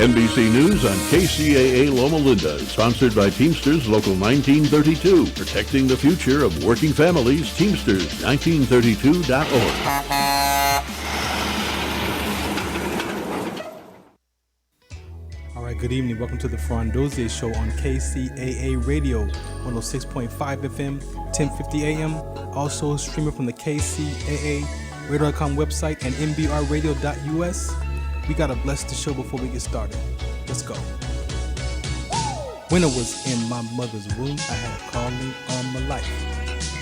NBC News on KCAA Loma Linda is sponsored by Teamsters Local 1932, protecting the future of working families. Teamsters1932.org. All right, good evening. Welcome to the Farron Dozier Show on KCAA Radio, 106.5 FM, 1050 AM. Also streaming from the KCAA Radio.com website and mbrradio.us. We got to bless the show before we get started. Let's go. When I was in my mother's womb, I had a calling on my life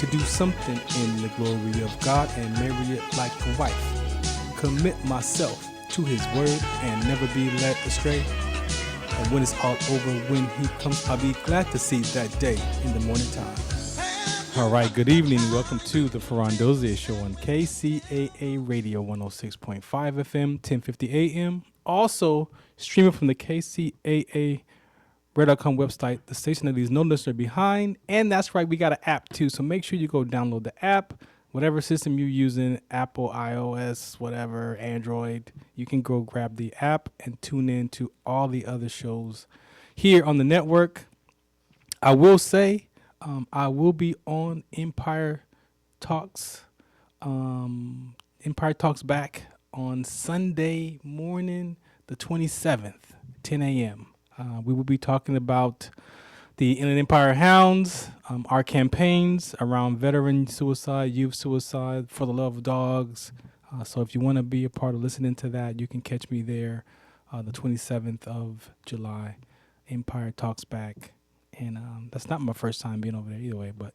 to do something in the glory of God and marry it like a wife. Commit myself to his word and never be led astray. And when it's all over, when he comes, I'll be glad to see that day in the morning time. All right, good evening. Welcome to the Farron Dozier Show on KCAA Radio 106.5 FM, 1050 AM. Also, streaming from the KCAA Radio.com website, the station that leaves no listener behind. And that's right, we got an app too. So make sure you go download the app. Whatever system you're using, Apple, iOS, whatever, Android, you can go grab the app and tune in to all the other shows here on the network. I will say, I will be on Empire Talks back on Sunday morning, the 27th, 10 a.m. We will be talking about the Inland Empire Hounds, our campaigns around veteran suicide, youth suicide, for the love of dogs. So if you want to be a part of listening to that, you can catch me there the 27th of July, Empire Talks back. And that's not my first time being over there either way. But,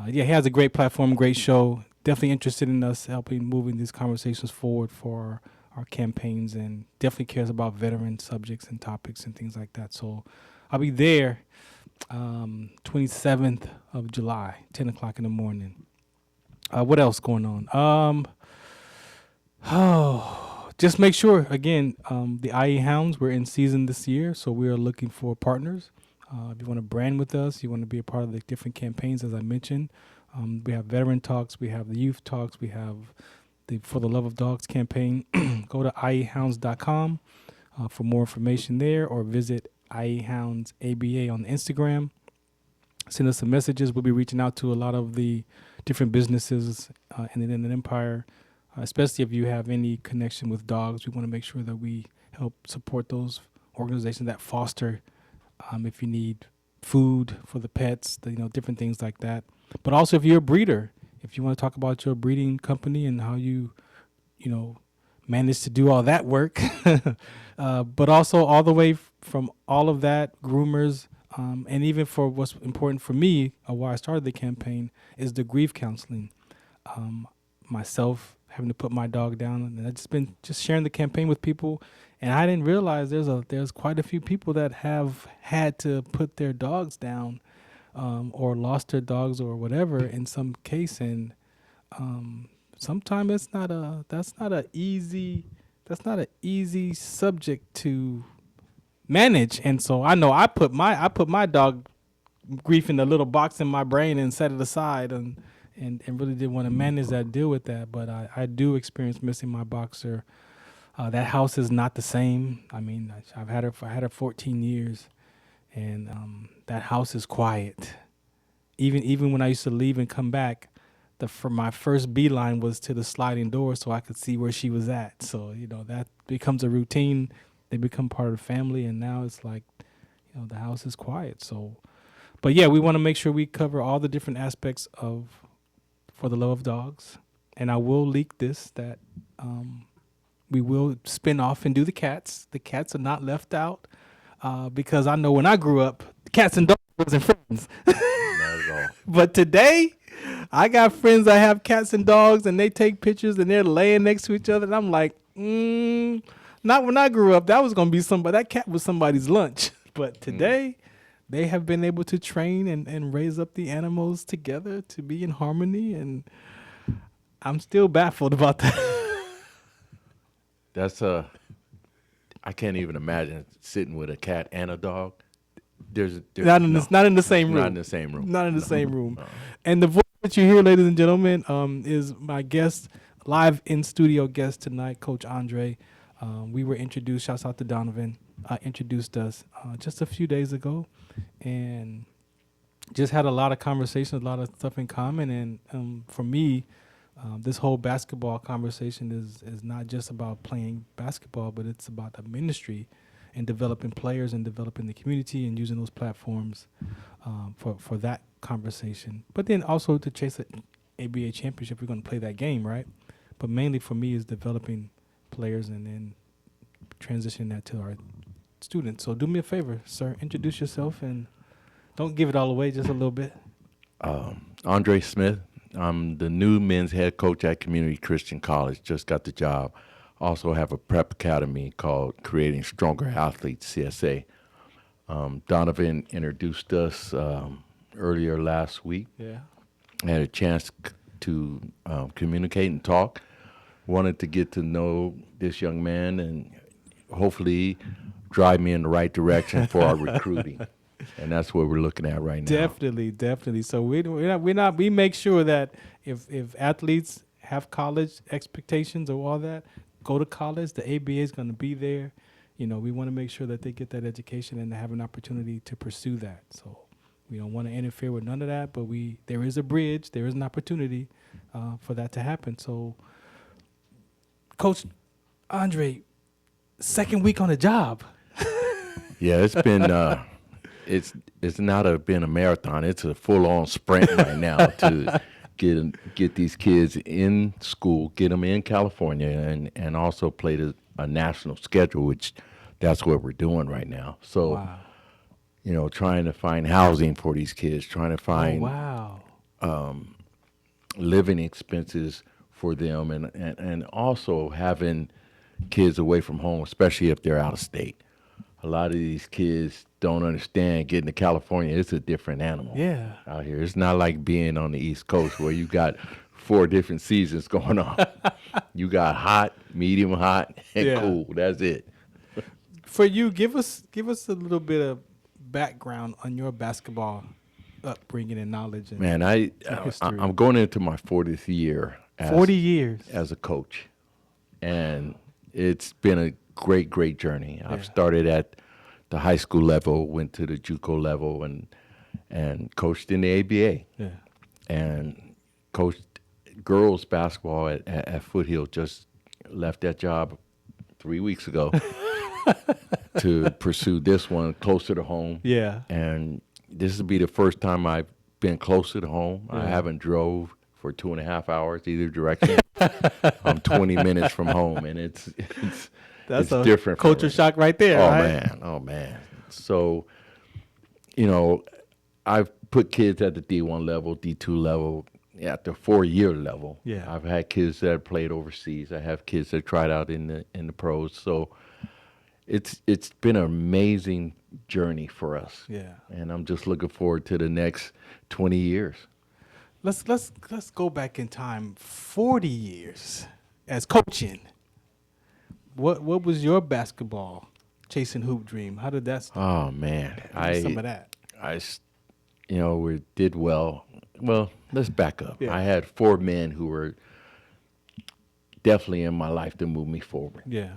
yeah, he has a great platform, great show. Definitely interested in us helping moving these conversations forward for our campaigns, and definitely cares about veteran subjects and topics and things like that. So I'll be there 27th of July, 10 o'clock in the morning. What else going on? Just make sure, again, the IE Hounds, we're in season this year, so we are looking for partners. If you want to brand with us, you want to be a part of the different campaigns, as I mentioned. We have veteran talks, we have the youth talks, we have the For the Love of Dogs campaign. Go to iehounds.com for more information there, or visit iehounds ABA on Instagram. Send us some messages. We'll be reaching out to a lot of the different businesses in the Inland Empire, especially if you have any connection with dogs. We want to make sure that we help support those organizations that foster. If you need food for the pets, different things like that. But also if you're a breeder, if you want to talk about your breeding company and how you manage to do all that work, but also all the way from all of that, groomers, and even for what's important for me, why I started the campaign, is the grief counseling. Myself having to put my dog down, and I've just been sharing the campaign with people. And I didn't realize there's quite a few people that have had to put their dogs down, or lost their dogs or whatever in some case. And sometimes that's not an easy subject to manage. And so I know I put my dog grief in a little box in my brain and set it aside, and really didn't want to deal with that. But I do experience missing my boxer. That house is not the same. I mean, I had her 14 years, and that house is quiet. Even when I used to leave and come back, for my first beeline was to the sliding door so I could see where she was at. So that becomes a routine. They become part of the family, and now it's like, the house is quiet. So, but yeah, we want to make sure we cover all the different aspects of For the Love of Dogs, and I will leak this that. We will spin off and do the cats. The cats are not left out because I know when I grew up, cats and dogs wasn't friends. Not at all. But today, I got friends that have cats and dogs, and they take pictures, and they're laying next to each other. And I'm like, not when I grew up. That was going to be somebody. That cat was somebody's lunch. But today, they have been able to train and raise up the animals together to be in harmony. And I'm still baffled about that. That's I can't even imagine sitting with a cat and a dog. There's not in the same room. Not in the same room. Not in the same room. No. And the voice that you hear, ladies and gentlemen, is my guest, live in studio guest tonight, Coach Andre. We were introduced. Shouts out to Donovan. Introduced us just a few days ago, and just had a lot of conversations, a lot of stuff in common. And for me, this whole basketball conversation is not just about playing basketball, but it's about the ministry and developing players and developing the community and using those platforms for that conversation. But then also to chase an ABA championship, we're going to play that game, right? But mainly for me is developing players and then transitioning that to our students. So do me a favor, sir. Introduce yourself and don't give it all away, just a little bit. Andre Smith. I'm the new men's head coach at Community Christian College. Just got the job. Also have a prep academy called Creating Stronger Athletes, CSA. Donovan introduced us earlier last week. Yeah. I had a chance to communicate and talk. Wanted to get to know this young man and hopefully drive me in the right direction for our recruiting. And that's what we're looking at right now. Definitely. So we make sure that if athletes have college expectations or all that, go to college. The ABA is going to be there. You know, we want to make sure that they get that education and they have an opportunity to pursue that. So we don't want to interfere with none of that, but there is a bridge, there is an opportunity for that to happen. So, Coach Andre, second week on the job. Yeah, it's been it's not been a marathon. It's a full-on sprint right now to get these kids in school, get them in California, and also play a national schedule, which that's what we're doing right now. So, Wow. you know, trying to find housing for these kids, trying to find living expenses for them, and also having kids away from home, especially if they're out of state. A lot of these kids don't understand getting to California. It's a different animal out here. It's not like being on the East Coast where you got 4 different seasons going on. You got hot, medium hot, and cool. That's it. For you, give us a little bit of background on your basketball upbringing and knowledge. And Man, I'm going into my 40th year. 40 years as a coach, and it's been a great journey. I've started at the high school level, went to the JUCO level, and coached in the ABA. Yeah. And coached girls basketball at Foothill. Just left that job 3 weeks ago to pursue this one closer to home. Yeah. And this will be the first time I've been closer to home. I haven't drove for 2.5 hours either direction. I'm 20 minutes from home, and it's a different. Culture shock right there. Right? Oh man. So, you know, I've put kids at the D1 level, D2 level, at the 4-year level. Yeah. I've had kids that have played overseas. I have kids that tried out in the pros. So it's been an amazing journey for us. Yeah. And I'm just looking forward to the next 20 years. Let's go back in time. 40 years as coaching. What was your basketball chasing hoop dream? How did that start? Oh man, Some of that. We did well. Well, let's back up. Yeah. I had 4 men who were definitely in my life to move me forward. Yeah.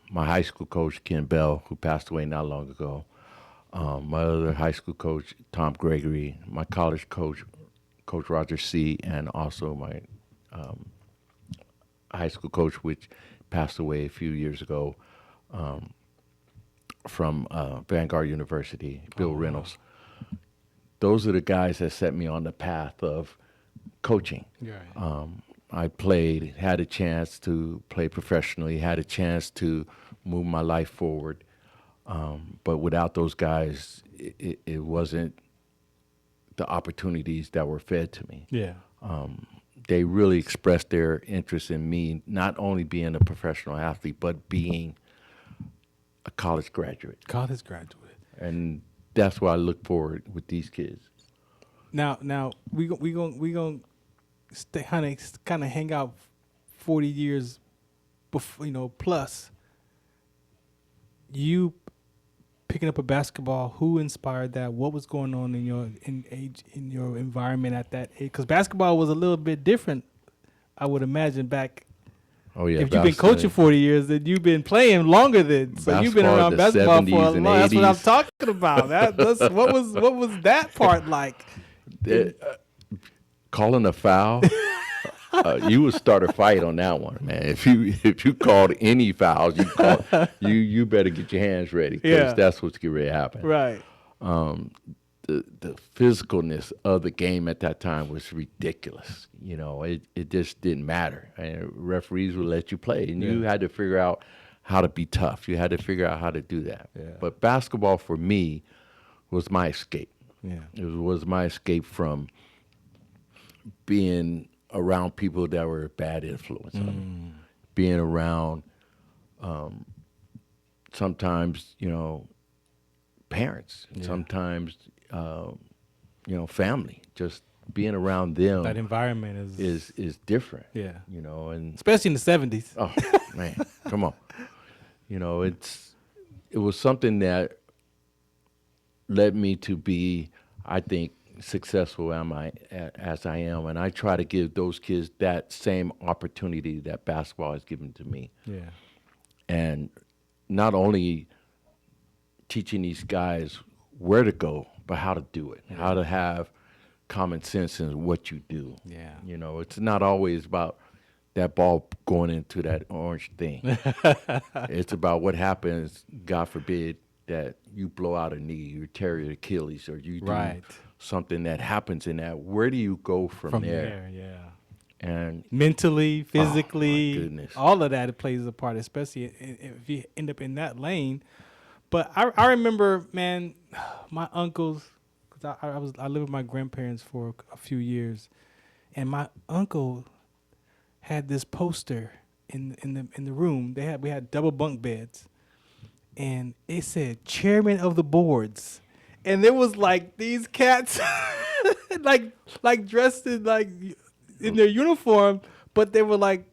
My high school coach, Ken Bell, who passed away not long ago. My other high school coach, Tom Gregory. My college coach, Coach Roger C., and also my high school coach, which passed away a few years ago, from Vanguard University, Bill Reynolds. Those are the guys that set me on the path of coaching. Yeah. I had a chance to play professionally, had a chance to move my life forward. But without those guys, it wasn't the opportunities that were fed to me. Yeah. They really expressed their interest in me, not only being a professional athlete, but being a college graduate. And that's what I look forward with these kids. Now we going stay kind of hang out 40 years before, plus. You picking up a basketball, who inspired that? What was going on in your environment at that age? Because basketball was a little bit different, I would imagine, back Oh yeah. If you've been coaching 40 years, then you've been playing longer than. So you've been around basketball for a long. That's what I'm talking about. That's what was that part like? Calling a foul, you would start a fight on that one, man. If you called any fouls, you better get your hands ready because that's what's getting ready to happen. Right. The physicalness of the game at that time was ridiculous. You know, it just didn't matter. And referees would let you play, and you had to figure out how to be tough. You had to figure out how to do that. Yeah. But basketball for me was my escape. Yeah. It was my escape from being around people that were a bad influence on me. Being around sometimes, parents, sometimes, family. Just being around them. That environment is different. Yeah. And especially in the 70s. Oh man, come on. It was something that led me to be, I think, successful as I am, and I try to give those kids that same opportunity that basketball has given to me. Yeah. And not only teaching these guys where to go, but how to do it, how to have common sense in what you do. Yeah. It's not always about that ball going into that orange thing. It's about what happens, God forbid, that you blow out a knee, you tear your Achilles, or you do something that happens in that. Where do you go from there? Yeah. And mentally, physically, all of that plays a part, especially if you end up in that lane. But I remember, man, my uncles, because I lived with my grandparents for a few years, and my uncle had this poster in the room. We had double bunk beds, and it said chairman of the boards, and there was like these cats, like dressed in in their uniform, but they were like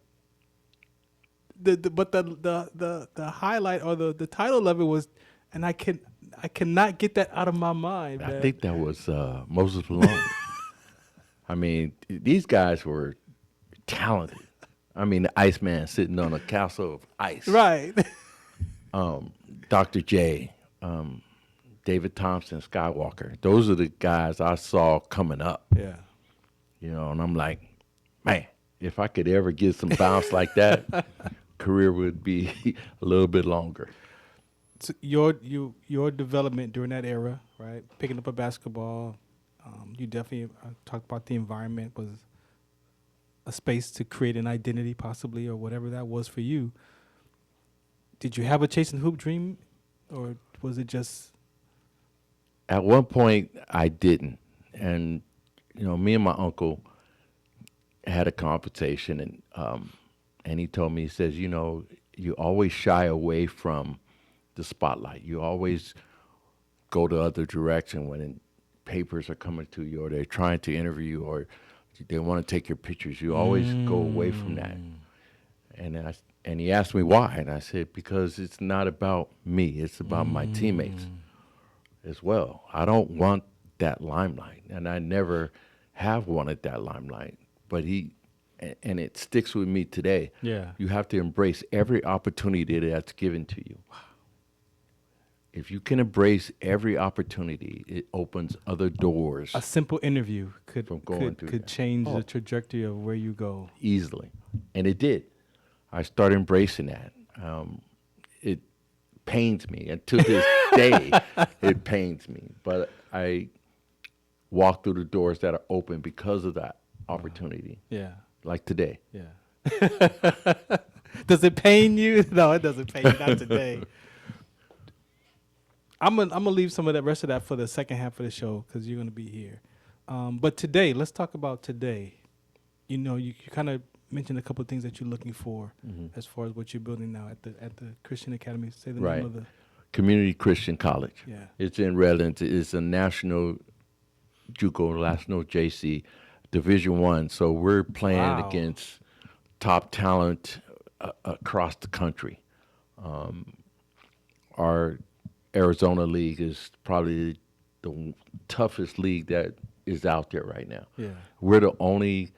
the highlight or the title of it was, and I cannot get that out of my mind. I think that was Moses Malone. I mean, these guys were talented. I mean, the Iceman sitting on a castle of ice. Right. Dr. J, David Thompson, Skywalker. Those are the guys I saw coming up. Yeah. And I'm like, man, if I could ever get some bounce like that, career would be a little bit longer. So your development during that era, right? Picking up a basketball, you definitely talked about the environment was a space to create an identity, possibly, or whatever that was for you. Did you have a chasing hoop dream, or was it just? At one point, I didn't, and me and my uncle had a conversation, and he told me, he says, you always shy away from the spotlight. You always go the other direction when papers are coming to you, or they're trying to interview you, or they want to take your pictures. You always go away from that. And he asked me why, and I said, because it's not about me. It's about my teammates as well. I don't want that limelight, and I never have wanted that limelight. But and it sticks with me today. Yeah. You have to embrace every opportunity that's given to you. Wow. If you can embrace every opportunity, it opens other doors. A simple interview could change the trajectory of where you go. Easily. And it did. I started embracing that. It pains me. And to this day, it pains me. But I walk through the doors that are open because of that opportunity. Yeah. Like today. Yeah. Does it pain you? No, it doesn't pain you. Not today. I'm gonna leave some of the rest of that for the second half of the show because you're gonna be here. But today, let's talk about today. You kind of mentioned a couple of things that you're looking for as far as what you're building now at the Christian Academy. Say the name of the Community Christian College. Yeah, it's in Redlands. It's a national JUCO, national JC, Division I. So we're playing against top talent across the country. Our Arizona League is probably the toughest league that is out there right now. Yeah. We're the only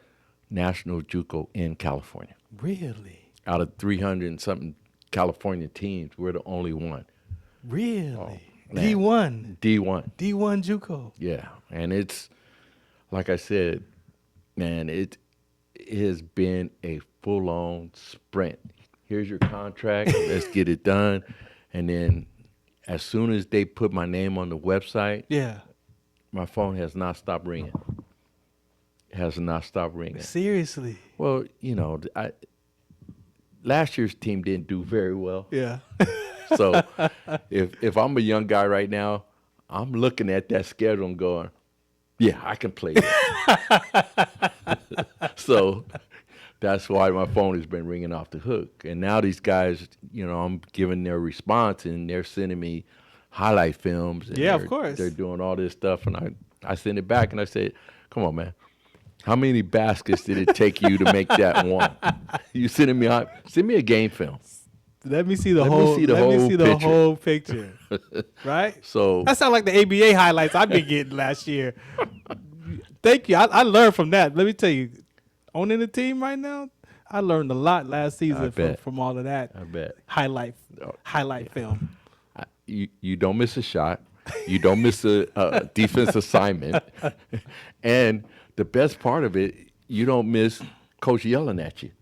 national JUCO in California. Really? out of 300 and something California teams, we're the only one. Really? Man. D1. D1. D1 JUCO. Yeah, and it's like I said, man. It has been a full-on sprint. Here's your contract. Let's get it done. And then as soon as they put my name on the website, Yeah. my phone has not stopped ringing. It has not stopped ringing. Seriously. Well, last year's team didn't do very well. Yeah. So if I'm a young guy right now, I'm looking at that schedule and going, yeah, I can play that. So that's why my phone has been ringing off the hook. And now these guys, I'm giving their response, and they're sending me highlight films. And Yeah, of course. They're doing all this stuff, and I send it back, and I say, come on, man. How many baskets did it take you to make that one? You send me a game film. Let me see the picture. whole picture. Right? So that sounds like the ABA highlights I've been getting last year. Thank you. I learned from that. Let me tell you, owning the team right now, I learned a lot last season from all of that. I bet. Highlight film. You don't miss a shot. You don't miss a defense assignment. And the best part of it, you don't miss coach yelling at you.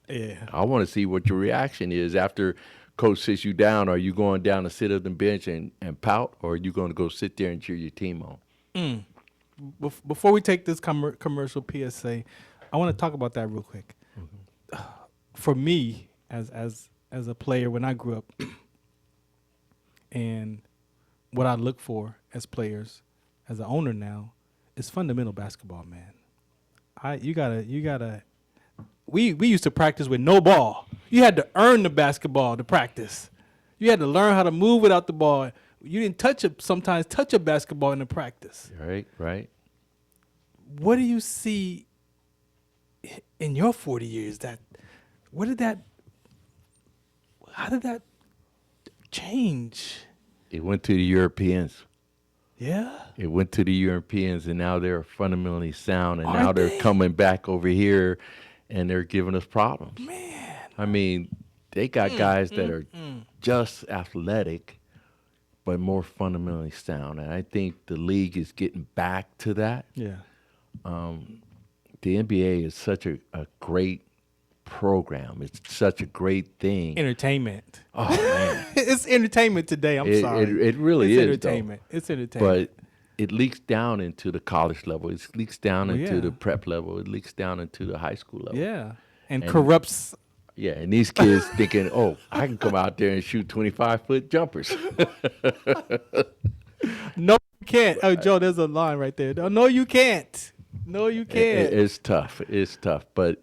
Yeah. I want to see what your reaction is after coach sits you down. Are you going down to sit at the bench and pout, or are you going to go sit there and cheer your team on? Before we take this commercial PSA, I want to talk about that real quick. Mm-hmm. For me, as a player when I grew up, and what I look for as players, as an owner now, is fundamental basketball, man. You gotta. We used to practice with no ball. You had to earn the basketball to practice. You had to learn how to move without the ball. You didn't sometimes touch a basketball in the practice. Right. What do you see in your 40 years how did that change? It went to the Europeans. Yeah? It went to the Europeans, and now they're fundamentally sound, and now they're coming back over here, and they're giving us problems. Man. I mean, they got guys that are just athletic, but more fundamentally sound. And I think the league is getting back to that. Yeah. The NBA is such a great program. It's such a great thing. Entertainment. Oh, man. It's entertainment today. I'm sorry. It really is. Entertainment. It's entertainment. But it leaks down into the college level. It leaks down into the prep level. It leaks down into the high school level. Yeah. And corrupts. Yeah, and these kids thinking, oh, I can come out there and shoot 25-foot jumpers. No, you can't. Oh, Joe, there's a line right there. No, you can't. No, you can't. It's tough. It's tough. But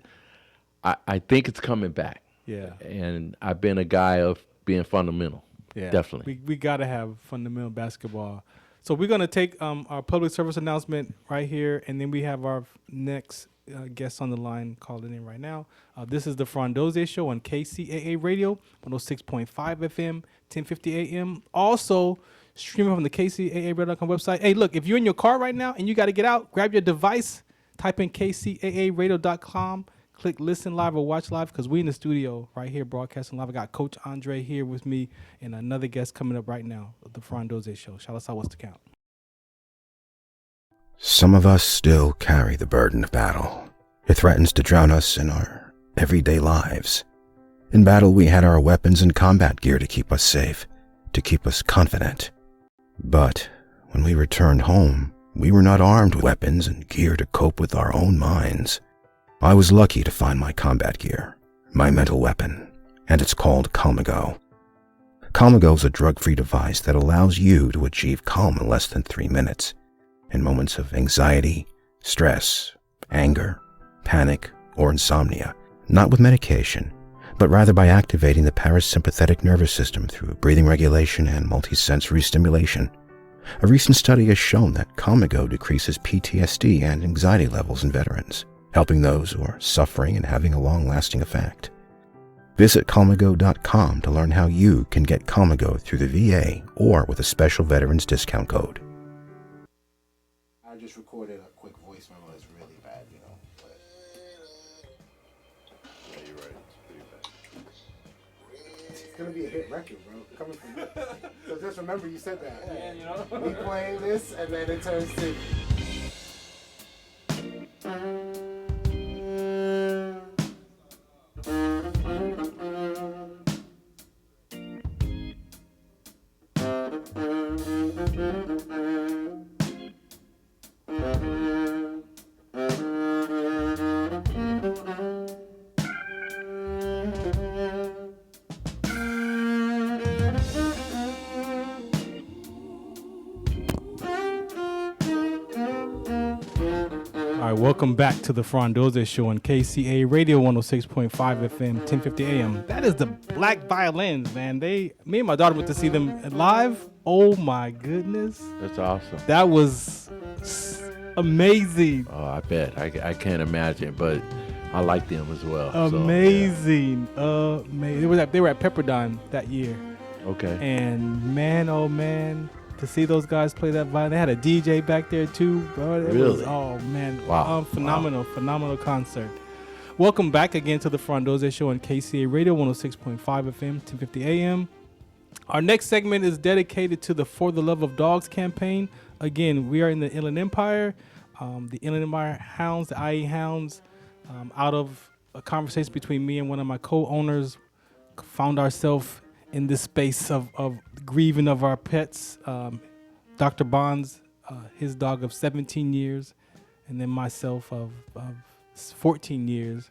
I think it's coming back. Yeah. And I've been a guy of being fundamental. Yeah. Definitely. We got to have fundamental basketball. So we're going to take our public service announcement right here, and then we have our next guest on the line calling in right now. This is the Farron Dozier Show on KCAA Radio, 106.5 FM, 1050 AM. Also, streaming from the KCAAradio.com website. Hey, look, if you're in your car right now and you got to get out, grab your device, type in KCAAradio.com, click listen live or watch live, because we in the studio right here broadcasting live. I got Coach Andre here with me and another guest coming up right now, the Farron Dozier Show. Shout us out, what's the count? Some of us still carry the burden of battle. It threatens to drown us in our everyday lives. In battle, we had our weapons and combat gear to keep us safe, to keep us confident. But when we returned home, we were not armed with weapons and gear to cope with our own minds. I was lucky to find my combat gear, my mental weapon, and it's called Calmago. Calmago is a drug-free device that allows you to achieve calm in less than 3 minutes. In moments of anxiety, stress, anger, panic, or insomnia, not with medication, but rather by activating the parasympathetic nervous system through breathing regulation and multisensory stimulation. A recent study has shown that Calmago decreases PTSD and anxiety levels in veterans, helping those who are suffering and having a long-lasting effect. Visit Calmago.com to learn how you can get Calmago through the VA or with a special veterans discount code. I just recorded a quick voice memo that's really bad, but gonna be a hit record, bro. Coming from you. So just remember you said that. Yeah, you know. We playing this, and then it turns to. All right, welcome back to the Farron Dozier Show on KCA Radio 106.5 FM, 1050 AM. That is the Black Violins, man. Me and my daughter went to see them live. Oh my goodness, That's awesome. that was amazing, Oh, I bet. I can't imagine, but I like them as well. amazing, amazing. They were at Pepperdine that year, So, okay. and man, oh man. To see those guys play that violin, they had a DJ back there too, bro. It was, Really? oh man, Wow. phenomenal concert. Welcome back again to the Farron Dozier Show on KCA Radio 106.5 FM, 1050 AM. Our next segment is dedicated to the For the Love of Dogs campaign. Again, we are in the Inland Empire. The Inland Empire Hounds, the IE Hounds, out of a conversation between me and one of my co-owners, found ourselves in this space of grieving of our pets. Dr. Bonds, his dog of 17 years, and then myself of 14 years.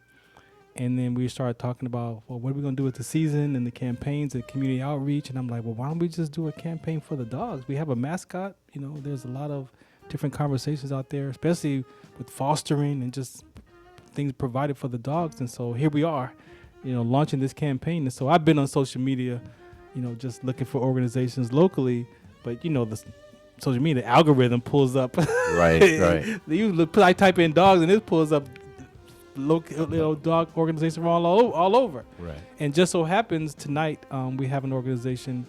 And then we started talking about, well, what are we going to do with the season and the campaigns and community outreach? And I'm like, well, why don't we just do a campaign for the dogs? We have a mascot. You know, there's a lot of different conversations out there, especially with fostering and just things provided for the dogs. And so here we are, you know, launching this campaign. And so I've been on social media, you know, just looking for organizations locally. But, you know, the social media algorithm pulls up. Right. I type in dogs and it pulls up local dog organizations from all over. Right. And just so happens tonight we have an organization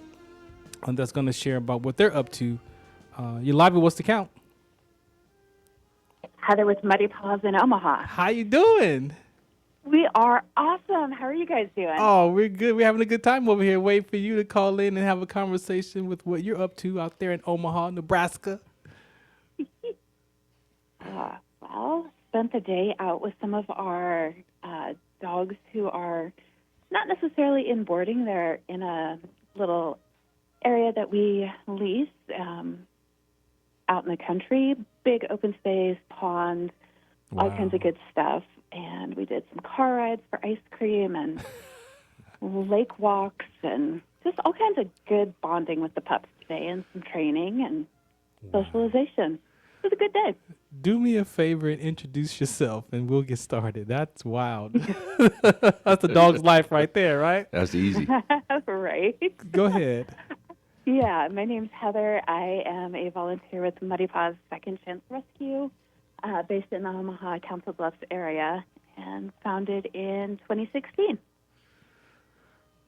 that's going to share about what they're up to. You're live at What's the Count? Heather with Muddy Paws in Omaha. How you doing? We are awesome. How are you guys doing? Oh, we're good. We're having a good time over here. Waiting for you to call in and have a conversation with what you're up to out there in Omaha, Nebraska. Well, spent the day out with some of our dogs who are not necessarily in boarding. They're in a little area that we lease out in the country, big open space, ponds, all kinds of good stuff. And we did some car rides for ice cream and lake walks and just all kinds of good bonding with the pups today and some training and socialization. It was a good day. Do me a favor and introduce yourself, and we'll get started. That's wild. That's a dog's life right there, right? That's easy. Right. Go ahead. Yeah, my name's Heather. I am a volunteer with Muddy Paws Second Chance Rescue, based in the Omaha Council Bluffs area, and founded in 2016.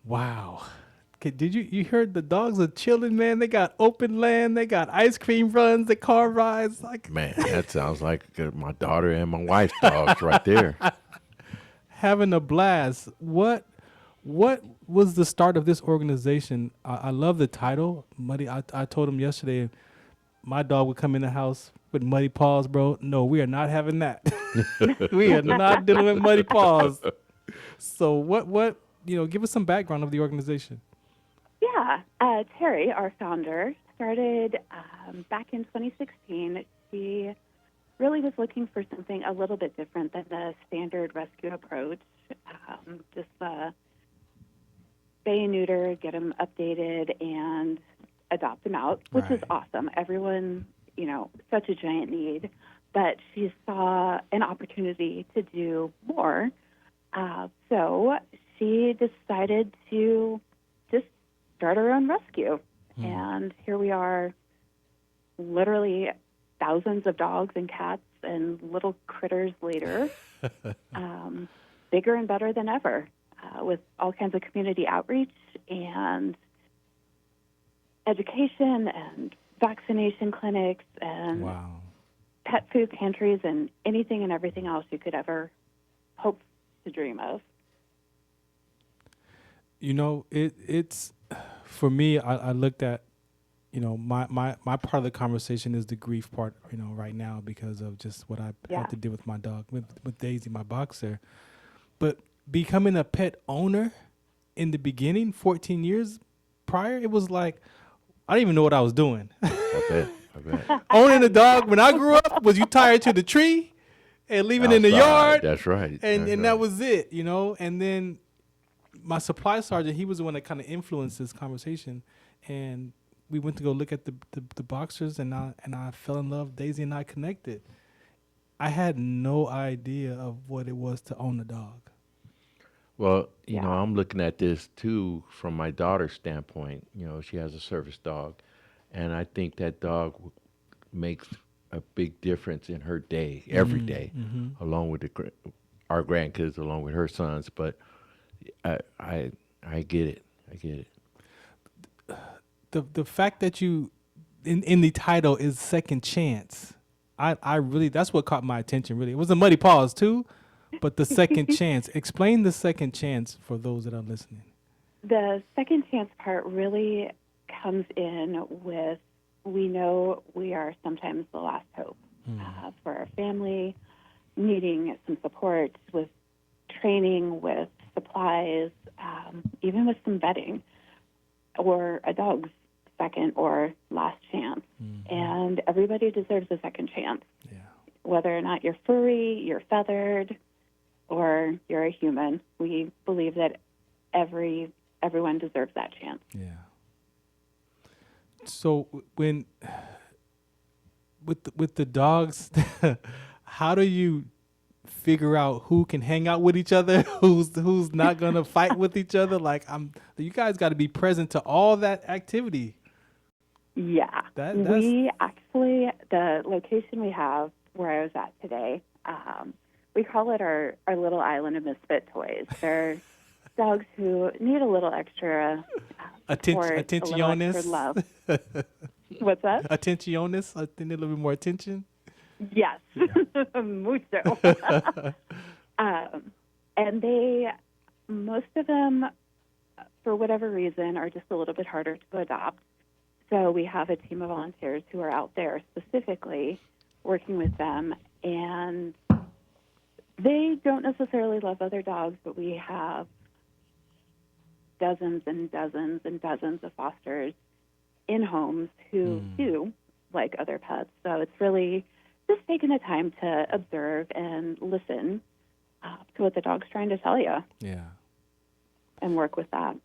Wow. Okay, did you heard the dogs are chilling, man? They got open land, they got ice cream runs, the car rides. Like, Man, that sounds like my daughter and my wife's dogs right there. having a blast. What was the start of this organization? I love the title, Muddy. I told him yesterday, my dog would come in the house with muddy paws, bro. No, we are not having that. We are not dealing with muddy paws. So what give us some background of the organization. Yeah, Terry, our founder, started back in 2016. She really was looking for something a little bit different than the standard rescue approach. Just spay and neuter, get them updated, and adopt them out, which is awesome. Everyone, such a giant need. But she saw an opportunity to do more. So she decided to just start her own rescue. And here we are, literally thousands of dogs and cats and little critters later, bigger and better than ever, with all kinds of community outreach and education and vaccination clinics and pet food pantries and anything and everything else you could ever hope to dream of. It's for me. I looked at, my part of the conversation is the grief part, right now because of just what I had to do with my dog, with Daisy, my boxer. But becoming a pet owner in the beginning, 14 years prior, it was like I didn't even know what I was doing. I bet. Owning a dog when I grew up was you tie it to the tree and leave it in the Outside, yard. That's right. And that was it, And then my supply sergeant, he was the one that kind of influenced this conversation. And we went to go look at the boxers, and I fell in love. Daisy and I connected. I had no idea of what it was to own a dog. Well, I'm looking at this too from my daughter's standpoint. She has a service dog, and I think that dog makes a big difference in her day, every day, along with our grandkids, along with her sons. But I get it. I get it. The fact that you in the title is Second Chance. I really, that's what caught my attention. Really, it was a Muddy Paws too. But the second chance, explain the second chance for those that are listening. The second chance part really comes in with, we know we are sometimes the last hope for our family, needing some support with training, with supplies, even with some bedding, or a dog's second or last chance. And everybody deserves a second chance. Yeah. Whether or not you're furry, you're feathered, or you're a human, we believe that everyone deserves that chance. Yeah. So when with the dogs, how do you figure out who can hang out with each other, who's not gonna fight with each other? Like, you guys got to be present to all that activity. Yeah, we actually, the location we have where I was at today, we call it our little island of misfit toys. They're dogs who need a little extra support, attentiones. A little extra love. What's that? Attentiones. I think a little bit more attention. Yes, mucho. And most of them, for whatever reason, are just a little bit harder to adopt. So we have a team of volunteers who are out there specifically working with them, and they don't necessarily love other dogs, but we have dozens and dozens and dozens of fosters in homes who do like other pets. So it's really just taking the time to observe and listen to what the dog's trying to tell you. Yeah. And work with that.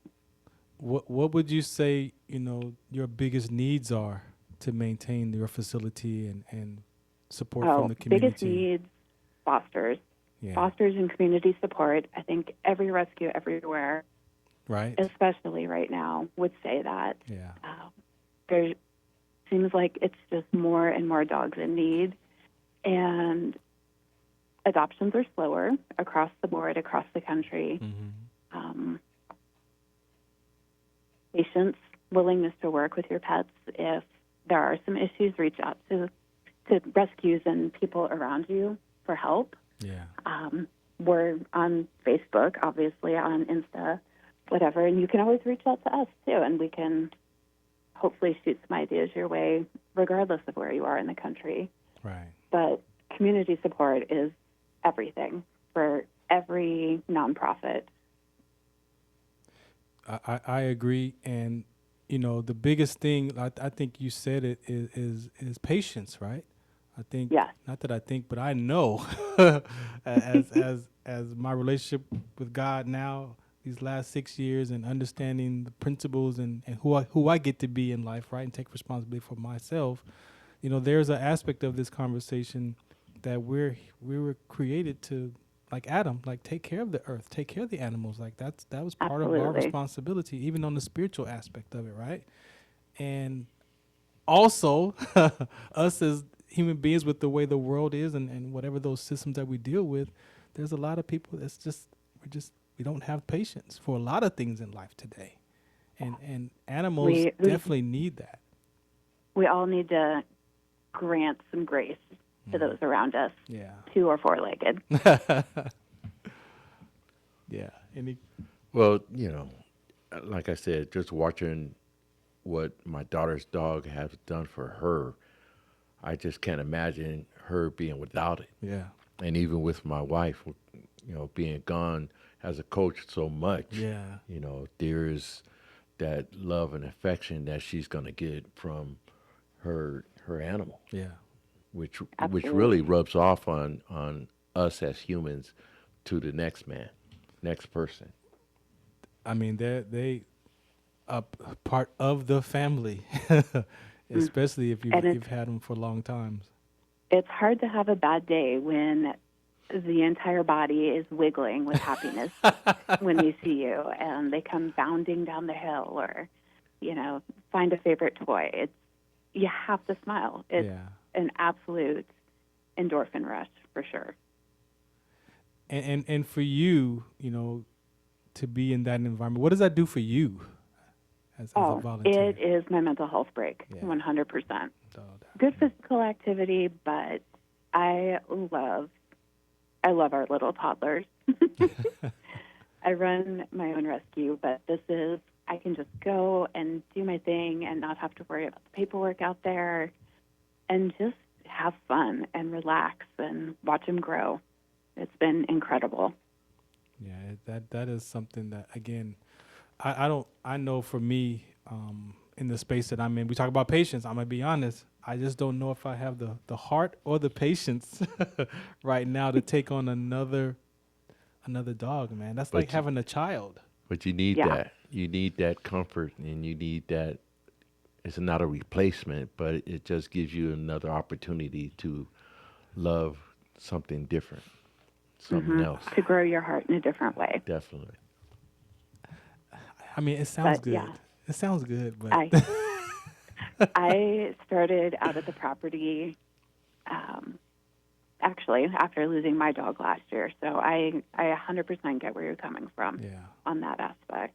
What would you say, your biggest needs are to maintain your facility and support from the community? Biggest needs, fosters. Yeah. Fosters and community support. I think every rescue everywhere, right, especially right now, would say that. Yeah. There seems like it's just more and more dogs in need, and adoptions are slower across the board, across the country. Patience, willingness to work with your pets. If there are some issues, reach out to rescues and people around you for help. Yeah. We're on Facebook, obviously, on Insta, whatever, and you can always reach out to us, too, and we can hopefully shoot some ideas your way, regardless of where you are in the country. Right. But community support is everything for every nonprofit. I agree, and the biggest thing, I think you said it, is patience, right? I think, not that I think, but I know, as my relationship with God now, these last 6 years, and understanding the principles and who I get to be in life, right, and take responsibility for myself. There's an aspect of this conversation that we were created to, like Adam, like take care of the earth, take care of the animals. Like that was part of our responsibility, even on the spiritual aspect of it, right? And also, us as human beings, with the way the world is and whatever those systems that we deal with, there's a lot of people that's we don't have patience for a lot of things in life today, and animals definitely need that. We all need to grant some grace to those around us. Yeah. 2 or 4-legged. Yeah. Well, like I said, just watching what my daughter's dog has done for her, I just can't imagine her being without it. Yeah. And even with my wife, being gone as a coach so much, Yeah. there's that love and affection that she's going to get from her animal, Yeah. which Absolutely. really rubs off on us as humans to the next man, next person. I mean, they a part of the family, especially if And you've had them for long times. it's hard to have a bad day when the entire body is wiggling with happiness when they see you and they come bounding down the hill or, find a favorite toy. You have to smile. It's Yeah. an absolute endorphin rush for sure. And for you, to be in that environment, what does that do for you as a volunteer? It is my mental health break, Yeah. 100%. Oh, Good physical activity, but I love our little toddlers. I run my own rescue, but I can just go and do my thing and not have to worry about the paperwork out there and just have fun and relax and watch them grow. It's been incredible. Yeah, that is something that, again, I know for me, in the space that I'm in, we talk about patience. I'm gonna be honest. I just don't know if I have the heart or the patience right now to take on another dog, man. That's like having a child. But you need Yeah. that. You need that comfort, and you need that. It's not a replacement, but it just gives you another opportunity to love something different, something else. To grow your heart in a different way. Definitely. I mean, it sounds But, good. yeah. It sounds good, but I started out at the property actually after losing my dog last year. So I 100% get where you're coming from yeah. on that aspect.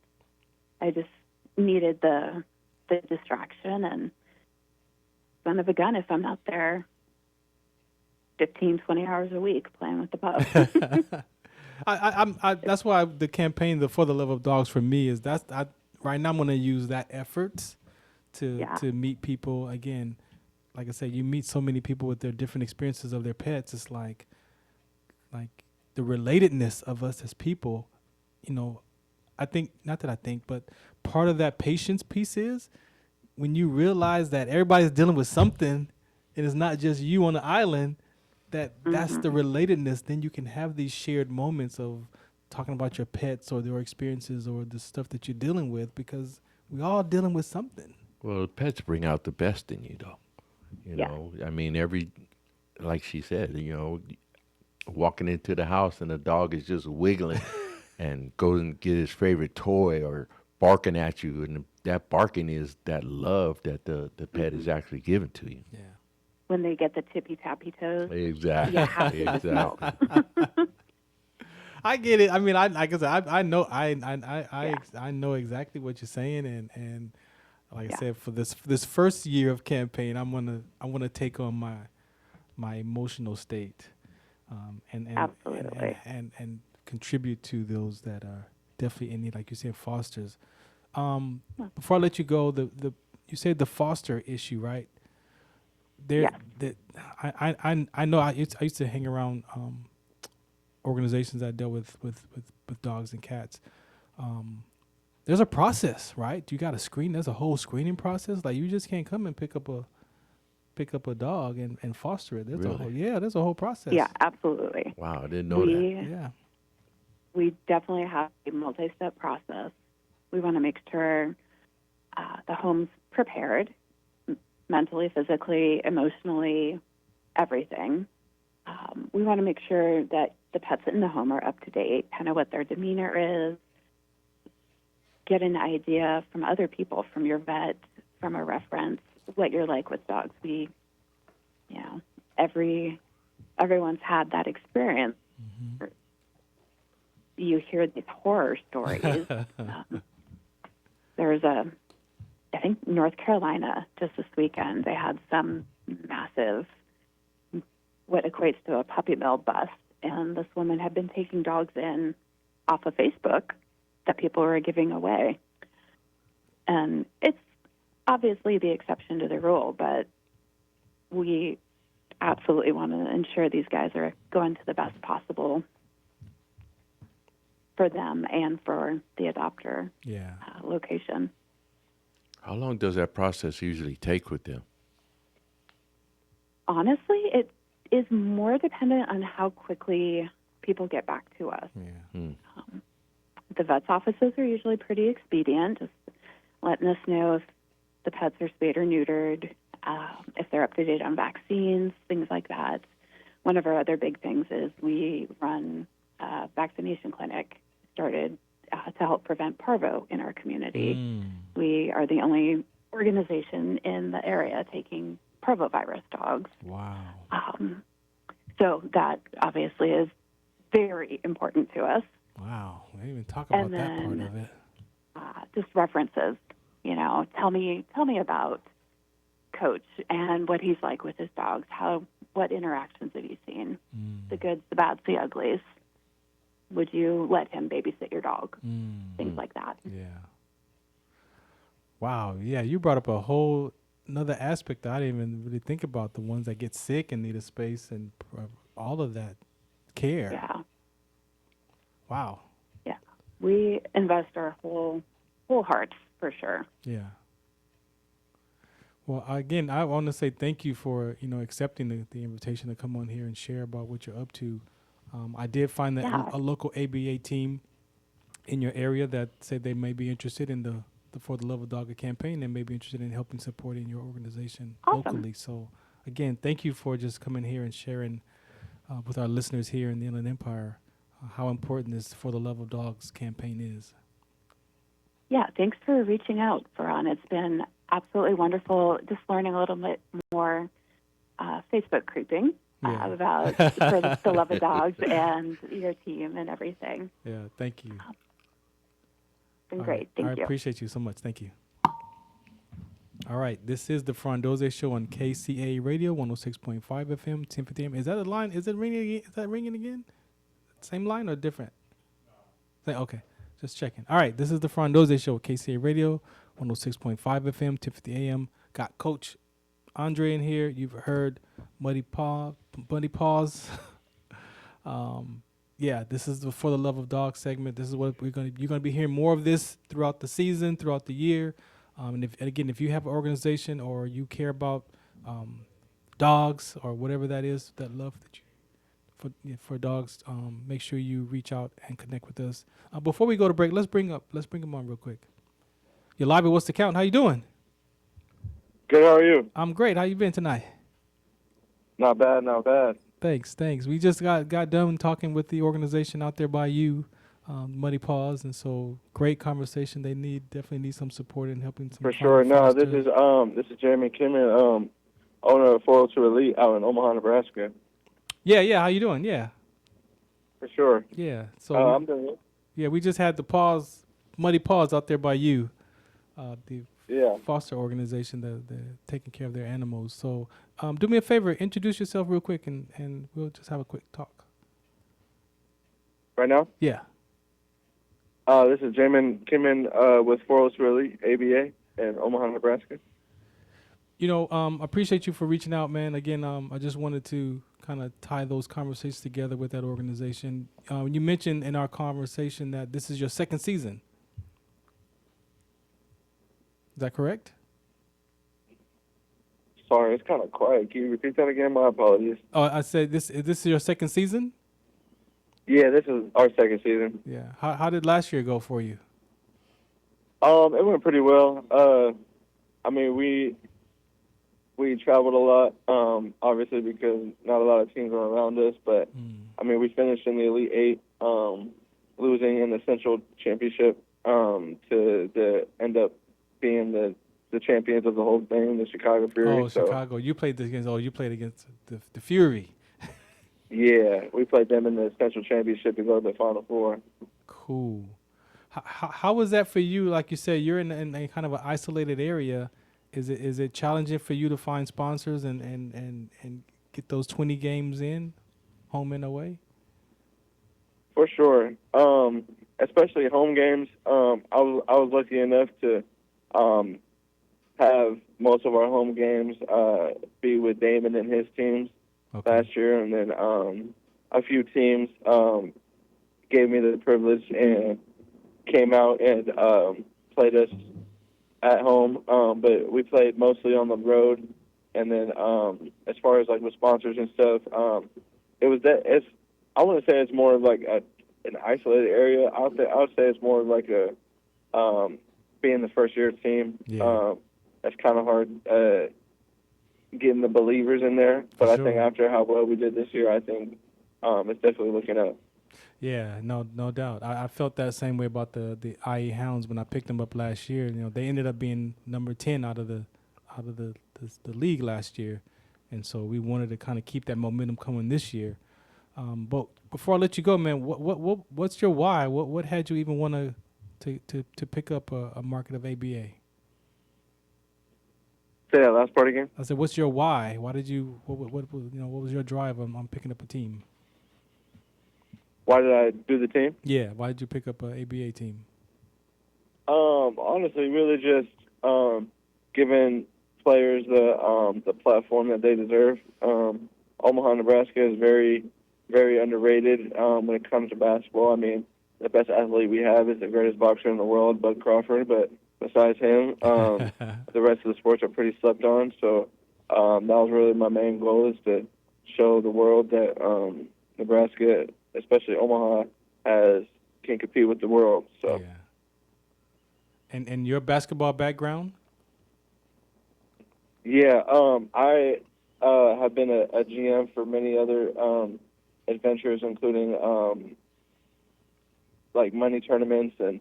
I just needed the distraction and son of a gun if I'm not there 15, 20 hours a week playing with the pup. I that's why the campaign, the For the Love of Dogs, for me is right now I'm going to use that effort to meet people again. Like I said, you meet so many people with their different experiences of their pets. It's like the relatedness of us as people. I think, not that I think, but part of that patience piece is when you realize that everybody's dealing with something, and it's not just you on the island. That's the relatedness. Then you can have these shared moments of talking about your pets or their experiences or the stuff that you're dealing with, because we all dealing with something. Well, pets bring out the best in you, though. I mean, like she said, walking into the house and the dog is just wiggling and goes and get his favorite toy or barking at you, and that barking is that love that the pet is actually giving to you. Yeah. When they get the tippy-tappy toes. Exactly. You have to Exactly. I get it. I mean, like I said, I know, I know exactly what you're saying, and like I said, for this first year of campaign, I want to take on my emotional state, and Absolutely. and contribute to those that are definitely in need, like you said, fosters. Before I let you go, you said the foster issue, right? I know I used to hang around organizations that dealt with dogs and cats. There's a process, right? You got to screen. There's a whole screening process. Like, you just can't come and pick up a dog and foster it. There's there's a whole process. Yeah, absolutely. Wow, I didn't know that. Yeah. We definitely have a multi-step process. We want to make sure the home's prepared, mentally, physically, emotionally, everything. We want to make sure that the pets in the home are up to date, kind of what their demeanor is, get an idea from other people, from your vet, from a reference, what you're like with dogs. Everyone's had that experience. Mm-hmm. You hear these horror stories. There's I think North Carolina, just this weekend, they had some massive, what equates to a puppy mill bust, and this woman had been taking dogs in off of Facebook that people were giving away. And it's obviously the exception to the rule, but we absolutely want to ensure these guys are going to the best possible for them and for the adopter location. How long does that process usually take with them? Honestly, it is more dependent on how quickly people get back to us. The vet's offices are usually pretty expedient, just letting us know if the pets are spayed or neutered, if they're up to date on vaccines, things like that. One of our other big things is we run a vaccination clinic started to help prevent parvo in our community. We are the only organization in the area taking parvovirus dogs. Wow. So that obviously is very important to us. Wow. We didn't even talk about that part of it. Just references, tell me about Coach and what he's like with his dogs. What interactions have you seen? The goods, the bads, the uglies. Would you let him babysit your dog? Things like that. Yeah. Wow. Yeah, you brought up a whole another aspect that I didn't even really think about, the ones that get sick and need a space and all of that care. Yeah. Wow. Yeah. We invest our whole hearts for sure. Yeah. Well, again, I want to say thank you for, accepting the invitation to come on here and share about what you're up to. I did find that a local ABA team in your area that said they may be interested in the For the Love of Dog campaign and may be interested in helping supporting your organization locally. So, again, thank you for just coming here and sharing with our listeners here in the Inland Empire how important this For the Love of Dogs campaign is. Yeah, thanks for reaching out, Farron. It's been absolutely wonderful just learning a little bit more Facebook creeping about For the Love of Dogs and your team and everything. Yeah, thank you. Been great. Thank you. I appreciate you so much. Thank you. All right, this is the Farron Dozier Show on KCA Radio, 106.5 FM, 1050 AM. Is that a line? Is it ringing again? Is that ringing again? Same line or different? Okay, just checking. All right, this is the Farron Dozier Show, KCA Radio, 106.5 FM, 1050 AM. Got Coach Andre in here. You've heard Buddy Paws. Yeah, this is the For the Love of Dogs segment. This is what you're gonna be hearing more of this throughout the season, throughout the year. And if you have an organization or you care about dogs or whatever that is, that love that you for dogs, make sure you reach out and connect with us. Before we go to break, let's bring them on real quick. You're live at What's the Count? How you doing? Good. How are you? I'm great. How you been tonight? Not bad. Not bad. Thanks. We just got done talking with the organization out there by you, Muddy Paws, and so great conversation. They definitely need some support in helping some. For sure. No, this is Jeremy Kimmon, owner of 402 Elite out in Omaha, Nebraska. Yeah. How you doing? Yeah. For sure. Yeah. So I'm doing it. Yeah, we just had the Muddy Paws out there by you, the foster organization that they're taking care of their animals. So do me a favor, introduce yourself real quick, and we'll just have a quick talk. Right now? Yeah. This is Jamin Kimmon with 402 Elite, ABA, in Omaha, Nebraska. Appreciate you for reaching out, man. Again, I just wanted to kind of tie those conversations together with that organization. You mentioned in our conversation that this is your second season. Is that correct? Sorry, it's kind of quiet. Can you repeat that again? My apologies. Oh, I said this is your second season? Yeah, this is our second season. Yeah. How did last year go for you? It went pretty well. I mean, we traveled a lot, obviously because not a lot of teams are around us. But I mean, we finished in the Elite Eight, losing in the Central Championship to end up being the champions of the whole thing, the Chicago Fury. Oh, Chicago! You played against the Fury. Yeah, we played them in the Central Championship to go to the Final Four. Cool. How was that for you? Like you said, you're in a kind of an isolated area. Is it challenging for you to find sponsors and get those 20 games in, home and away? For sure, especially home games. I was lucky enough to have most of our home games be with Damon and his teams last year, and then a few teams gave me the privilege and came out and played us at home, but we played mostly on the road. And then as far as like with sponsors and stuff, I wouldn't say it's more of like an isolated area. I would say it's more of like a being the first year team. Yeah. That's kind of hard getting the believers in there. But I think after how well we did this year, I think it's definitely looking up. Yeah, no doubt. I felt that same way about the IE Hounds when I picked them up last year. You know, they ended up being number 10 out of the league last year, and so we wanted to kind of keep that momentum coming this year. But before I let you go, man, what's your why? What had you even want to pick up a market of ABA? Say that last part again. I said, what's your why? Why did you? What was your drive on picking up a team? Why did I do the team? Yeah, why did you pick up a ABA team? Honestly, really just giving players the platform that they deserve. Omaha, Nebraska is very, very underrated when it comes to basketball. I mean, the best athlete we have is the greatest boxer in the world, Bud Crawford, but besides him, the rest of the sports are pretty slept on. So that was really my main goal, is to show the world that Nebraska, especially Omaha, can compete with the world. So. Yeah. And your basketball background? Yeah, I have been a GM for many other adventures, including like money tournaments and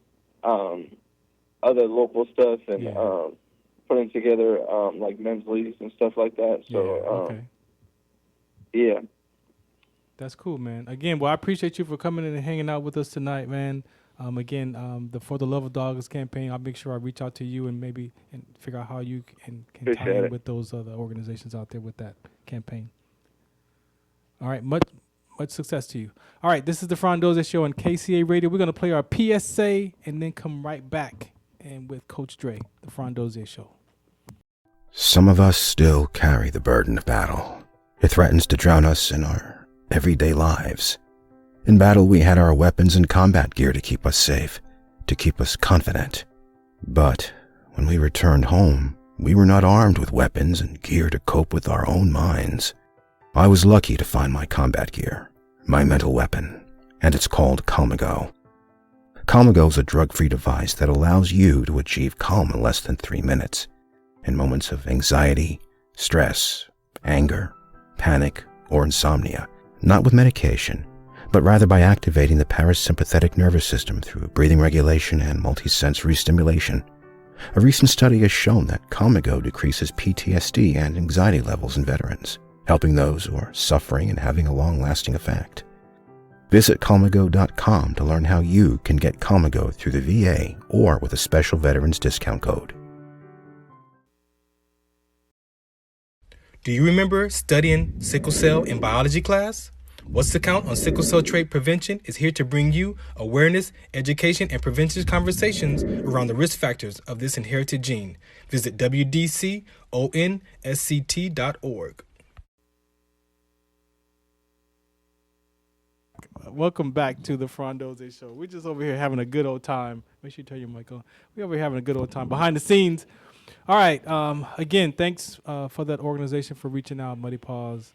other local stuff, and putting together like men's leagues and stuff like that. So yeah. That's cool, man. Again, well, I appreciate you for coming in and hanging out with us tonight, man. Again, the For the Love of Dogs campaign, I'll make sure I reach out to you and figure out how you can tie in with those other organizations out there with that campaign. All right, much success to you. All right, this is the Farron Dozier Show on KCA Radio. We're going to play our PSA and then come right back and with Coach Dre, the Farron Dozier Show. Some of us still carry the burden of battle. It threatens to drown us in our everyday lives. In battle, we had our weapons and combat gear to keep us safe, to keep us confident. But when we returned home, we were not armed with weapons and gear to cope with our own minds. I was lucky to find my combat gear, my mental weapon, and it's called Calmago. Calmago is a drug-free device that allows you to achieve calm in less than 3 minutes. In moments of anxiety, stress, anger, panic, or insomnia, not with medication, but rather by activating the parasympathetic nervous system through breathing regulation and multisensory stimulation. A recent study has shown that Calmago decreases PTSD and anxiety levels in veterans, helping those who are suffering and having a long-lasting effect. Visit Calmago.com to learn how you can get Calmago through the VA or with a special veterans discount code. Do you remember studying sickle cell in biology class? What's the Count on Sickle Cell Trait Prevention is here to bring you awareness, education, and prevention conversations around the risk factors of this inherited gene. Visit wdconsct.org. Welcome back to the Farron Dozier Show. We're just over here having a good old time. Make sure you turn your mic on. We're over here having a good old time behind the scenes. All right. Again, thanks for that organization for reaching out, Muddy Paws.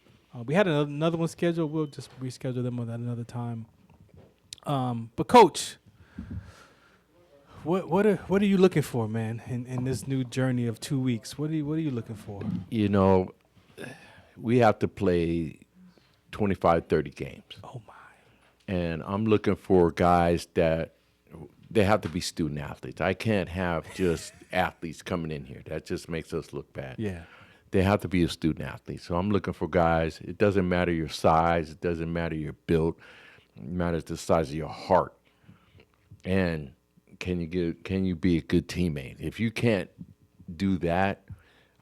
We had another one scheduled. We'll just reschedule them at another time. But Coach, what are you looking for, man, in this new journey of 2 weeks? What are you looking for? You know, we have to play 25, 30 games. Oh my! And I'm looking for guys that they have to be student athletes. I can't have just athletes coming in here. That just makes us look bad. Yeah. They have to be a student athlete. So I'm looking for guys. It doesn't matter your size. It doesn't matter your build. It matters the size of your heart. And can you be a good teammate? If you can't do that,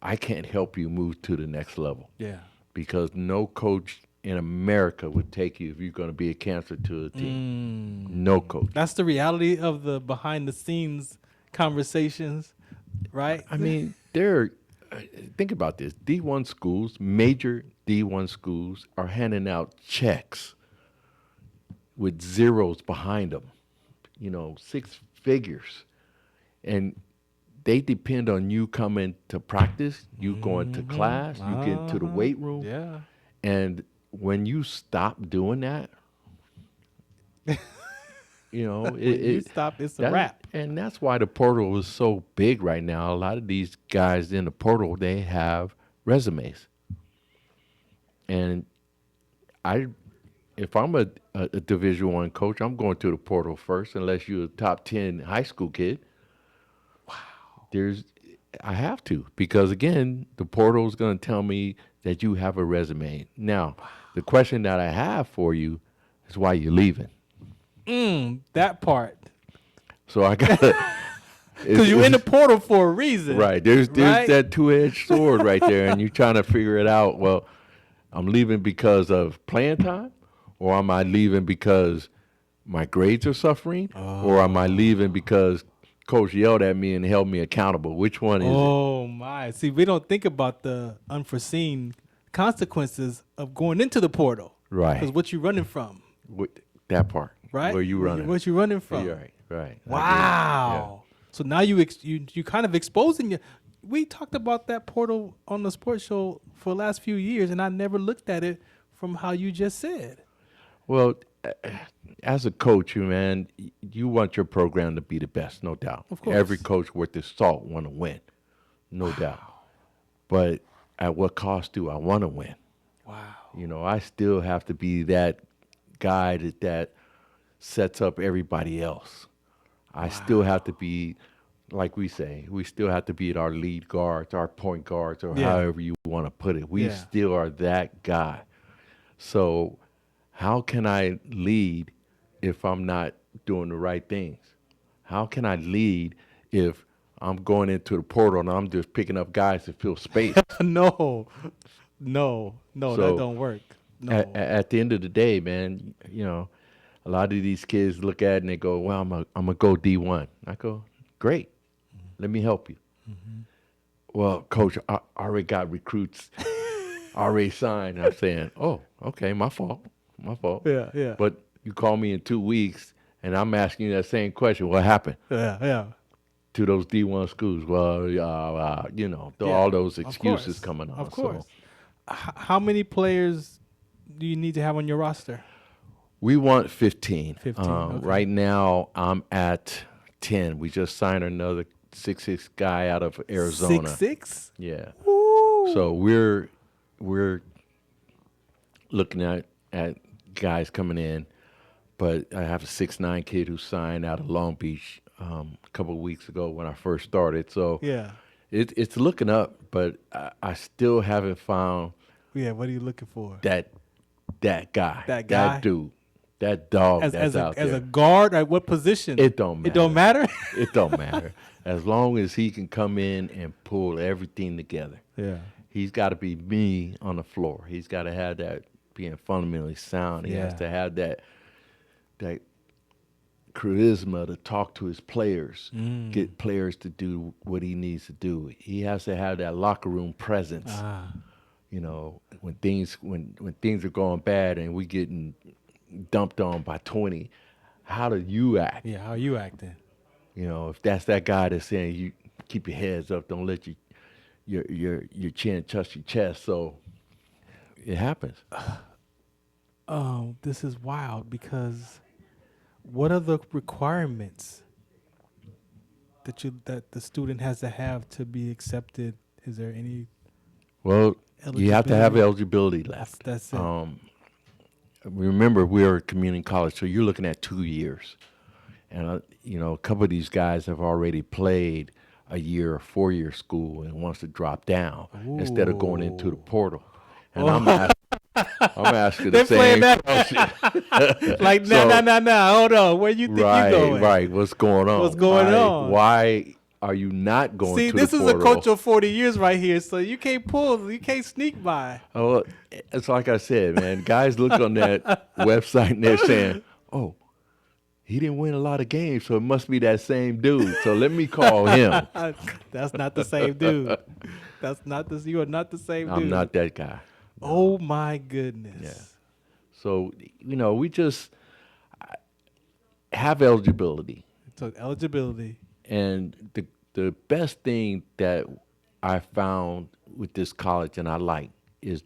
I can't help you move to the next level. Yeah. Because no coach in America would take you if you're going to be a cancer to a team. No coach. That's the reality of the behind the scenes conversations right? I mean, think about this. D1 schools, major D1 schools, are handing out checks with zeros behind them, 6 figures. And they depend on you coming to practice, you going to class, you get to the weight room. Yeah. And when you stop doing that, When you stop, it's a wrap. And that's why the portal is so big right now. A lot of these guys in the portal, they have resumes. And if I'm a Division I coach, I'm going to the portal first, unless you're a top 10 high school kid. Wow. I have to, because again, the portal is going to tell me that you have a resume. Now, the question that I have for you is why you're leaving. That part. So I got to. Because you're in the portal for a reason. Right. There's right? that two-edged sword right there, and you're trying to figure it out. Well, I'm leaving because of playing time, or am I leaving because my grades are suffering, or am I leaving because coach yelled at me and held me accountable? Which one is it? Oh, my. See, we don't think about the unforeseen consequences of going into the portal. Right. Because what you running from. That part. Right? Where you running. What you running from. Right. Wow. So now you kind of exposing your. We talked about that portal on the sports show for the last few years, and I never looked at it from how you just said. Well, as a coach, man, you want your program to be the best, no doubt. Of course. Every coach worth his salt want to win, no doubt. But at what cost do I want to win? Wow. I still have to be that guy that sets up everybody else. I still have to be, like we say, we still have to be our lead guards, our point guards, or however you want to put it. We still are that guy. So how can I lead if I'm not doing the right things? How can I lead if I'm going into the portal and I'm just picking up guys to fill space? No, that don't work. No. At the end of the day, man, a lot of these kids look at it and they go, well, I'm gonna go D1. I go, great. Let me help you. Mm-hmm. Well, coach, I already got recruits already signed. I'm saying, oh, okay, my fault. Yeah. But you call me in 2 weeks and I'm asking you that same question. What happened? Yeah. To those D1 schools. Well, all those excuses coming on. Of course. So, how many players do you need to have on your roster? We want 15. 15. Okay. Right now, I'm at 10. We just signed another 6'6" guy out of Arizona. 6'6"? Yeah. Ooh. So we're looking at guys coming in, but I have a 6'9" kid who signed out of Long Beach a couple of weeks ago when I first started. So yeah, it's looking up, but I still haven't found. Yeah, what are you looking for? That guy. That dude. That dog that's out there. As a guard, at what position? It don't matter. It don't matter? It don't matter. As long as he can come in and pull everything together. Yeah. He's got to be me on the floor. He's got to have that being fundamentally sound. He has to have that charisma to talk to his players, get players to do what he needs to do. He has to have that locker room presence. When things are going bad and we getting dumped on by 20, how do you act? Yeah, how are you acting? If that's that guy that's saying you keep your heads up, don't let your chin touch your chest. So it happens. Oh, this is wild, because what are the requirements that the student has to have to be accepted? Is there any? Well, you have to have eligibility left. That's it. Remember, we're a community college, so you're looking at 2 years. And, a couple of these guys have already played a year or 4-year school and wants to drop down instead of going into the portal. And I'm asking the same question. Like, no, hold on. Where you think you going? Right. What's going on? What's going on? Why are you not going to the portal? See, this is a coach of 40 years right here, so you can't sneak by. Oh, it's like I said, man. Guys look on that website and they're saying, oh, he didn't win a lot of games, so it must be that same dude. So let me call him. That's not the same dude. You are not the same dude. I'm not that guy. Oh my goodness. Yeah. So, we just have eligibility. So eligibility. And the best thing that I found with this college and I like is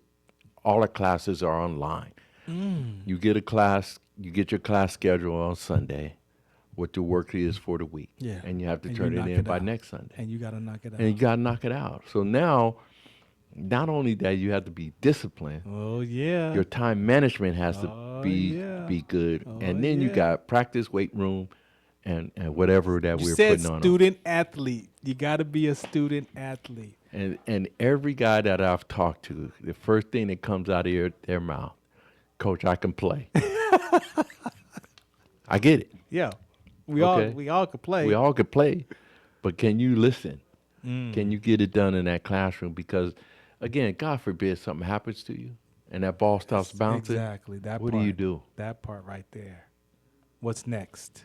all the classes are online. You get your class schedule on Sunday, what the work is for the week. Yeah. And you have to And turn you it knock in it by out. next Sunday. And you got to knock it out. And you got to knock it out. So now, not only that you have to be disciplined, Oh, yeah. your time management has to be good. And then you got practice, weight room, and whatever that You we're said putting on. student athlete. You got to be a student athlete. And every guy that I've talked to, the first thing that comes out of their mouth, Coach, I can play. I get it. Yeah. We all could play. We all could play. But can you listen? Can you get it done in that classroom? Because, again, God forbid something happens to you and that ball stops bouncing. Exactly. What do you do? That part right there. What's next?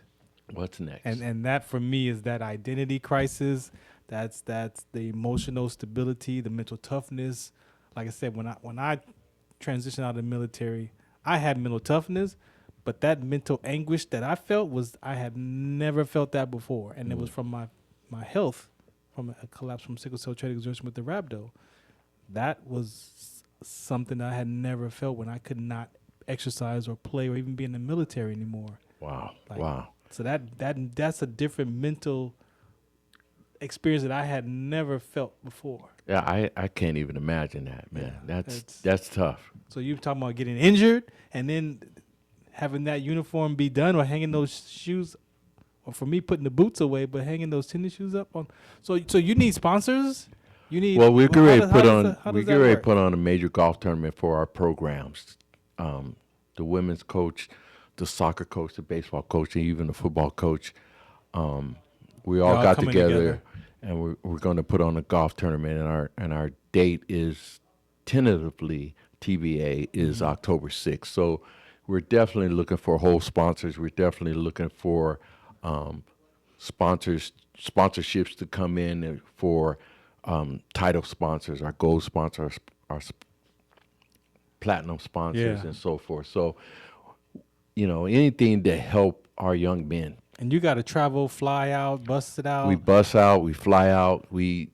What's next? And that for me is that identity crisis. That's the emotional stability, the mental toughness. Like I said, when I transitioned out of the military, I had mental toughness, but that mental anguish that I felt I had never felt that before, and it was from my health, from a collapse from sickle cell trait exertion with the rhabdo. That was something I had never felt when I could not exercise or play or even be in the military anymore. Wow. Like, wow. So that's a different mental experience that I had never felt before. Yeah, I can't even imagine that, man. Yeah, that's tough. So you're talking about getting injured and then having that uniform be done or hanging those shoes, or for me putting the boots away, but hanging those tennis shoes up on. So you need sponsors. You need. Well, we're getting ready to put on on a major golf tournament for our programs. The women's coach, the soccer coach, the baseball coach, and even the football coach. We all got together. And we're going to put on a golf tournament, and our date is tentatively TBA is October 6th. So we're definitely looking for whole sponsors. We're definitely looking for sponsorships to come in for title sponsors, our gold sponsors, our platinum sponsors, and so forth. So anything to help our young men. And you got to travel, fly out, bust it out. We bus out, we fly out. It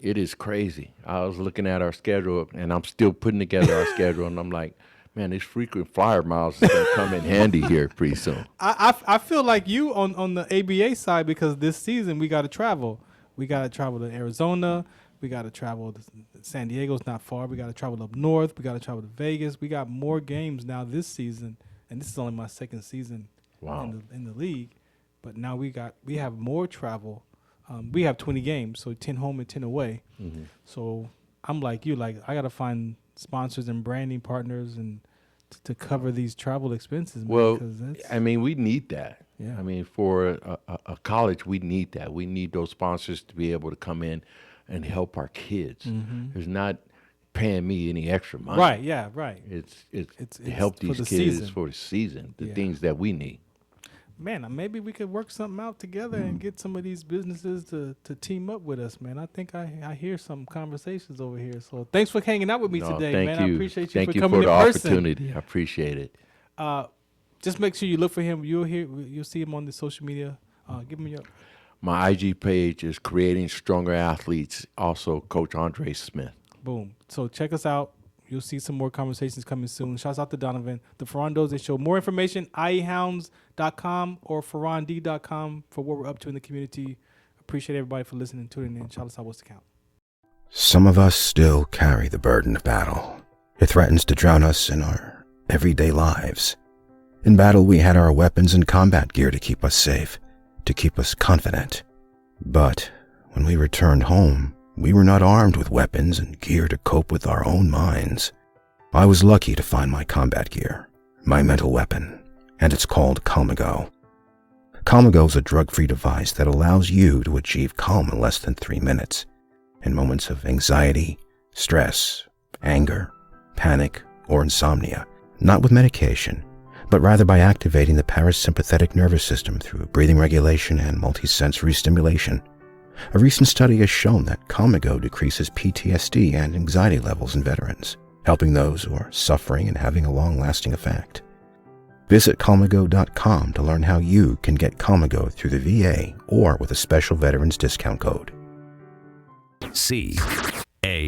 is crazy. I was looking at our schedule, and I'm still putting together our schedule, and I'm like, man, these frequent flyer miles is going to come in handy here pretty soon. I feel like you on the ABA side, because this season we got to travel. We got to travel to Arizona. We got to travel to San Diego's not far. We got to travel up north. We got to travel to Vegas. We got more games now this season, and this is only my second season. Wow. In the league, but now we have more travel. We have 20 games, so 10 home and 10 away. Mm-hmm. So I'm like you, I gotta find sponsors and branding partners and to cover these travel expenses. Man, well, we need that. Yeah. For a college, we need that. We need those sponsors to be able to come in and help our kids. Mm-hmm. It's not paying me any extra money. Right. Yeah. Right. It's to help these kids for the season, the things that we need. Man, maybe we could work something out together and get some of these businesses to team up with us, man. I think I hear some conversations over here. So thanks for hanging out with me today, man. I appreciate you for coming in person. Thank you for the opportunity. I appreciate it. Just make sure you look for him. You'll see him on the social media. Give him My IG page is Creating Stronger Athletes, also Coach Andre Smith. Boom. So check us out. You'll see some more conversations coming soon. Shouts out to Donovan. The Farron Dozier Show. More information, iehounds.com or farrond.com for what we're up to in the community. Appreciate everybody for listening, tuning in. Shout us out. What's the count? Some of us still carry the burden of battle. It threatens to drown us in our everyday lives. In battle, we had our weapons and combat gear to keep us safe, to keep us confident. But when we returned home, we were not armed with weapons and gear to cope with our own minds. I was lucky to find my combat gear, my mental weapon, and it's called Calmago. Calmago is a drug-free device that allows you to achieve calm in less than 3 minutes in moments of anxiety, stress, anger, panic, or insomnia. Not with medication, but rather by activating the parasympathetic nervous system through breathing regulation and multisensory stimulation. A recent study has shown that Comigo decreases PTSD and anxiety levels in veterans, helping those who are suffering and having a long-lasting effect. Visit Comigo.com to learn how you can get Comigo through the VA or with a special veterans discount code. C